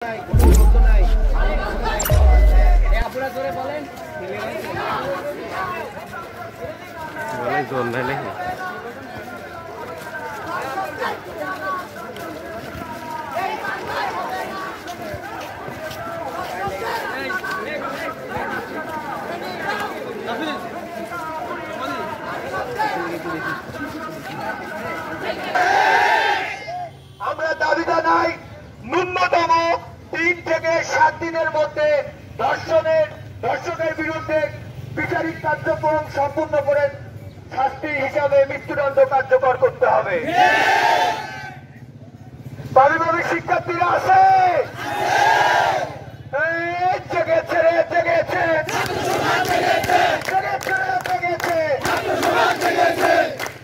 আমরা দাবি জানাই ন্যূনতম 3 থেকে 7 দিনের মধ্যে ধর্ষকের বিরুদ্ধে বিচারিক কার্যক্রম সম্পূর্ণ করে শাস্তি হিসাবে মৃত্যুদণ্ড কার্যকর করতে হবে। পারিবারিক শিক্ষার্থীরা আছে, জেগেছে জেগেছে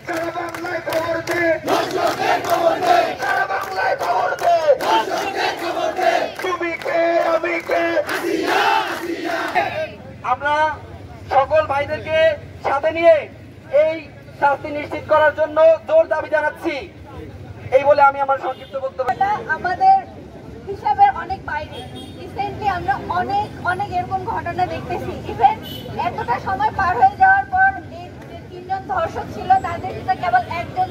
সারা বাংলায় খবর দে, সারা বাংলায় খবর দে, তুমি কে আমি কে। আমরা সকল ভাইদেরকে সাথে নিয়ে এই শাস্তি নিশ্চিত করার জন্য জোর দাবি জানাচ্ছি। এই বলে আমি আমার সংক্ষিপ্ত বক্তব্য। আমাদের হিসাবের অনেক বাইরে। রিসেন্টলি আমরা অনেক এরকম ঘটনা দেখতেছি। ইভেন এতটা সময় পার হয়ে যাওয়ার পর এই যে 3 জন ধর্ষক ছিল তাদের ভিতরে কেবল একজন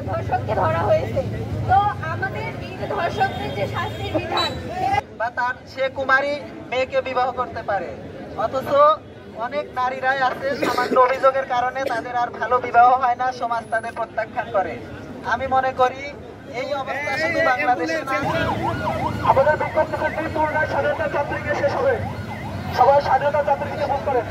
ধর্ষককে ধরা হয়েছে। তো আমাদের এই যে ধর্ষকদের যে শাস্তির বিধান বা সে কুমারী মেয়েকে বিবাহ করতে পারে, অথচ অনেক নারীরাই আছে সামান্য অভিযোগের কারণে তাদের আর ভালো বিবাহ হয় না, সমাজ তাদের প্রত্যাখ্যান করে। আমি মনে করি এই অবস্থা শুধু বাংলাদেশে না, আমাদের বিক্ষোভ থেকে তুলনায় স্বাধীনতা যাত্রীকে শেষ হবে। সবাই স্বাধীনতা যাত্রীকে ফোন করেন।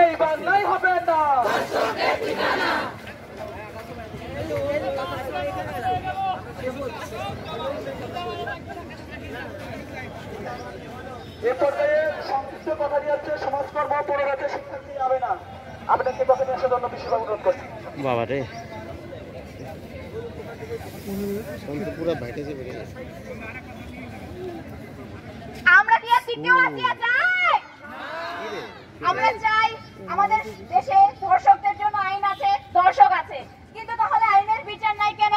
এই বাংলায় হবে না। এ পর্যায়ে সংক্ষিপ্ত কথা নিয়ে হচ্ছে সমাজকর্ম পরিবেশে শিক্ষার্থী হবে না। আপনাকে কথা নিয়ে আসার জন্য বিশেষভাবে অনুরোধ করছি। বাবা রে পুরো বাইটে যাবে। আমরা কি আর তৃতীয় আসিয়া চাই? আমরা চাই আমাদের দেশে ধর্ষকদের জন্য আইন আছে, ধর্ষক আছে, কিন্তু তাহলে আইনের বিচার নাই কেন?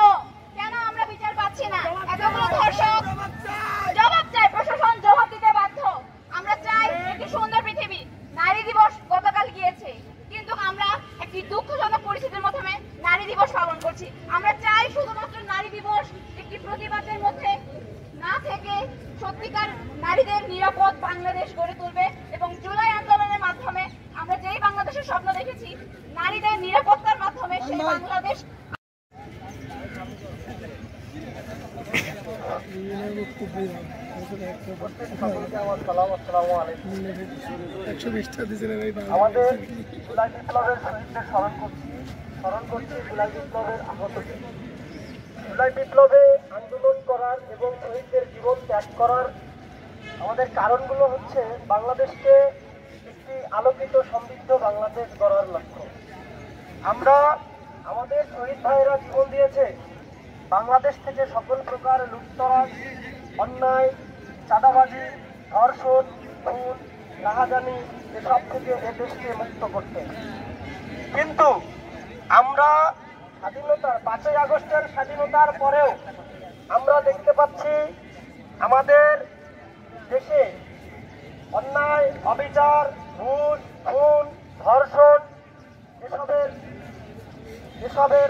কেন আমরা বিচার পাচ্ছি না? এতগুলো ধর্ষক জবাব চাই, প্রশাসন জবাব দিতে বাধ্য। আমরা চাই একটি সুন্দর পৃথিবী। নারী দিবস গতকাল গিয়েছে, কিন্তু আমরা একটি দুঃখজনক পরিস্থিতির মাধ্যমে নারী দিবস পালন করছি। আমরা চাই শুধুমাত্র নারী দিবস একটি প্রতিবাদের মধ্যে না থেকে সত্যিকার নারীদের নিরাপদ বাংলাদেশ গড়ে তুলবে এবং জুলাই আন্দোলনের মাধ্যমে আমরা যেই বাংলাদেশের স্বপ্ন দেখেছি নারীদের নিরাপত্তার মাধ্যমে সেই বাংলাদেশ। আমাদের জুলাই বিপ্লবের শহীদদের স্মরণ করছি জুলাই বিপ্লবের আহতদের। জুলাই বিপ্লবে আন্দোলন করার এবং শহীদদের জীবন ত্যাগ করার আমাদের কারণগুলো হচ্ছে বাংলাদেশকে একটি আলোকিত সমৃদ্ধ বাংলাদেশ গড়ার লক্ষ্য। আমরা আমাদের শহীদ ভাইয়েরা জীবন দিয়েছে বাংলাদেশ থেকে সকল প্রকার লুটতরাজ, অন্যায়, চাঁদাবাজি, ধর্ষণ, খুন, রাহাজানি এসব থেকে এ দেশকে মুক্ত করতে। কিন্তু আমরা স্বাধীনতার 5ই আগস্টের স্বাধীনতার পরেও আমরা দেখতে পাচ্ছি আমাদের দেশে অন্যায়, অবিচার, ঘুষ, খুন, ধর্ষণ এসবের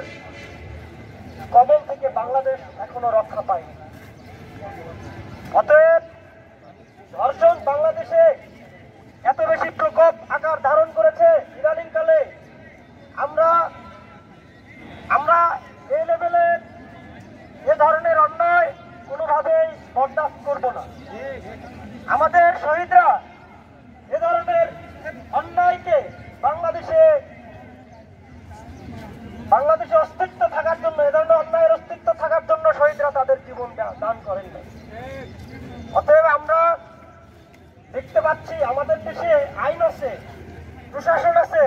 কবল থেকে বাংলাদেশ এখনো রক্ষা পায়নি। অতএব ধর্ষণ বাংলাদেশে এত বেশি প্রকোপ আকার ধারণ করেছে ইদানিংকালে, আমরা এই লেভেলের এ ধরনের অন্যায় কোনোভাবেই বরদাস্ত করব না। আমাদের শহীদরা এ ধরনের অন্যায়কে বাংলাদেশে অস্তিত্ব থাকার জন্য, এ ধরনের অন্যায়ের অস্তিত্ব থাকার জন্য শহীদরা তাদের জীবন দান করেন না। অতএব আমরা দেখতে পাচ্ছি আমাদের দেশে আইন আছে, প্রশাসন আছে,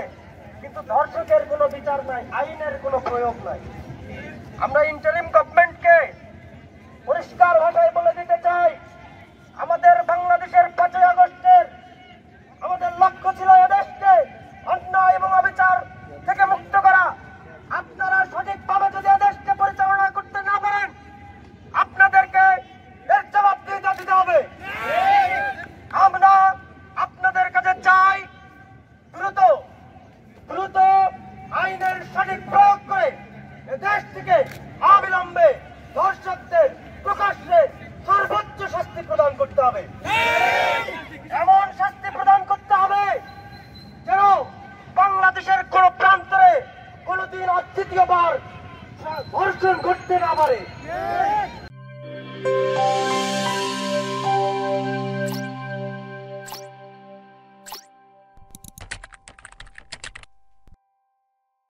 কিন্তু ধর্ষকের কোনো বিচার নাই, আইনের কোনো প্রয়োগ নাই। আমরা ইন্টারিম গভর্নমেন্টকে পরিষ্কার ভাষায় বলে দিতে চাই, আমাদের বাংলাদেশের 5ই আগস্টের ক্ষেত্রে সর্বোচ্চ শাস্তি প্রদান করতে হবে। এমন শাস্তি প্রদান করতে হবে যেন বাংলাদেশের কোন প্রান্তরে কোনদিন আর দ্বিতীয়বার ধর্ষণ ঘটতে না পারে।